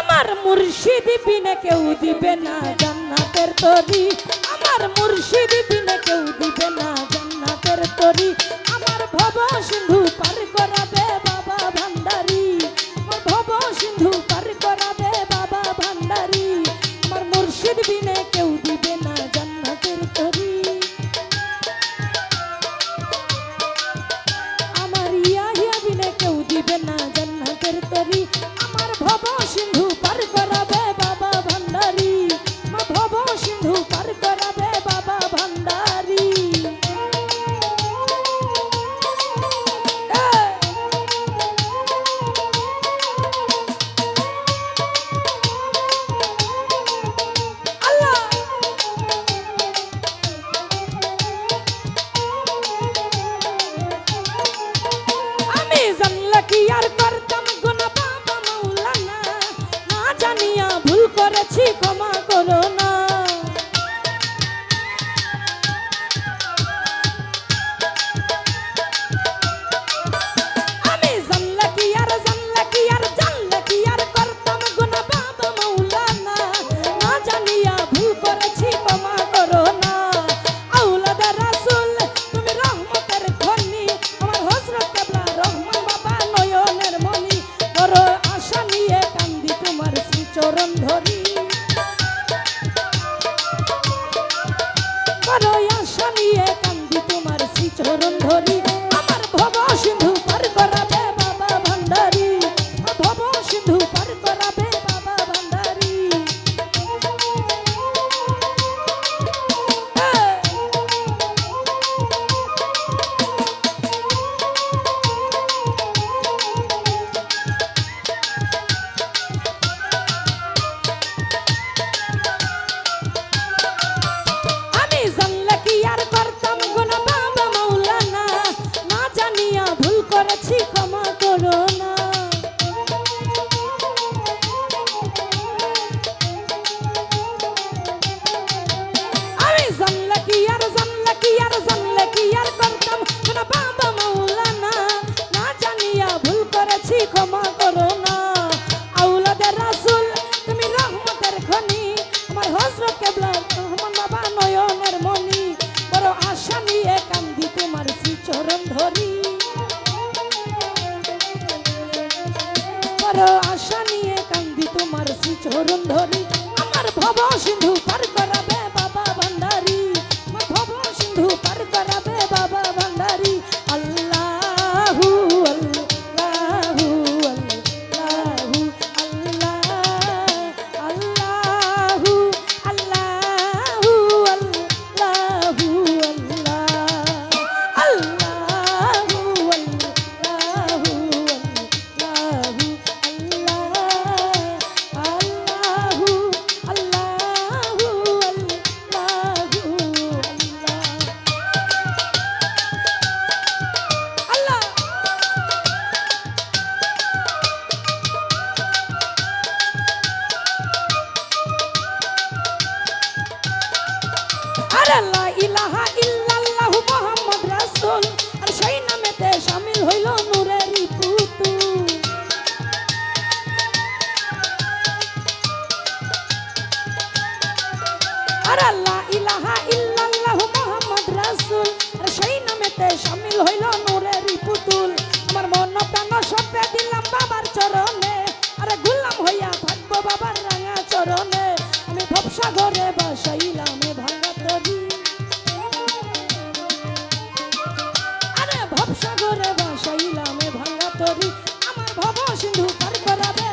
আমার মুর্শিদ বিনে কেউ দিবে না জান্নাতের তরি, আমার মুর্শিদ বিনে কেউ দিবে না জান্নাতের তরি। আমার ভব সিন্ধু পার করাবে বাবা ভান্ডারি, আমার ভব সিন্ধু পার করাবে বাবা ভান্ডারি। আমার মুর্শিদ বিনে কেউ দিবে না জান্নাতের তরি। আমার ইয়াহিয়া বিনে কেউ দিবে না জান্নাতের তরি। আমার ভব সিন্ধু পার করাবে বাবা ভান্ডারি, আমার ভব সিন্ধু পার করাবে বাবা ভান্ডারি। আমি জানলে কি আর করতাম গুনাহ বাবা মাওলানা, না জানিয়া ভুল করেছি ক্ষমা করো না। আমি জানলে কি আর জানলে কি আর করতাম গুনাহ বাবা মাওলানা, না জানিয়া ভুল করেছি ক্ষমা করো না। আওলাদে রাসূল তুমি রহমতের খনি, আমার হযরত কেবলা রহমান বাবা নয়নের মনি। বড় আশা নিয়ে কান্দি তোমার শ্রীচরণ ধরি, বড় আশা নিয়ে কান্দি তোমার শ্রীচরণ ধরি। আমার ভব সিন্ধু পার করাবে বাবা ভান্ডারি, আমার ভব সিন্ধু পার করাবে বাবা ভান্ডারি। আমি জানলে কি আর করতাম গুনাহ বাবা মাওলানা, না জানিয়া ভুল করেছি ক্ষমা করো না। আমি জানলে কি আর করতাম গুনাহ বাবা মাওলানা, না জানিয়া ভুল করেছি ক্ষমা করো না। আওলাদে রাসূল তুমি রহমতের খনি, আমার হযরত কেবলা রহমান বাবা নয়নের মনি। বড় আশা নিয়ে কান্দি তোমার শ্রীচরণ ধরি, বড় আশা নিয়ে কান্দি তোমার শ্রীচরণ ধরি। আমার ভব সিন্ধু পার করাবে বাবা ভান্ডারি, আমার ভব সিন্ধু পার করাবে বাবা ভান্ডারি। আল্লাহু আল্লাহু আল্লাহু আল্লাহ, আল্লাহু আল্লাহু আল্লাহু আল্লাহ, আল্লাহু আল্লাহু আল্লাহু আল্লাহু আল্লাহু আল্লাহ। আরে লা ইলাহা ইল্লাল্লাহু মুহাম্মদ রাসূল, আর সেই নামেতে শামিল হইল নূরেরই পুতুল। আরে লা ইলাহা ইল্লাল্লাহু মুহাম্মদ রাসূল, আর সেই নামেতে শামিল হইল নূরেরই পুতুল। আমার মন প্রাণ সঁপে দিলাম বাবার চরণে, আরে গোলাম হইয়া থাকবো বাবার রাঙা চরণে। আমি ভবসাগরে বাসাইলাম ভাঙা তরি, আরে ভবসাগরে বাসাইলাম ভাঙা তরি। আমার ভব সিন্ধু পার করাবে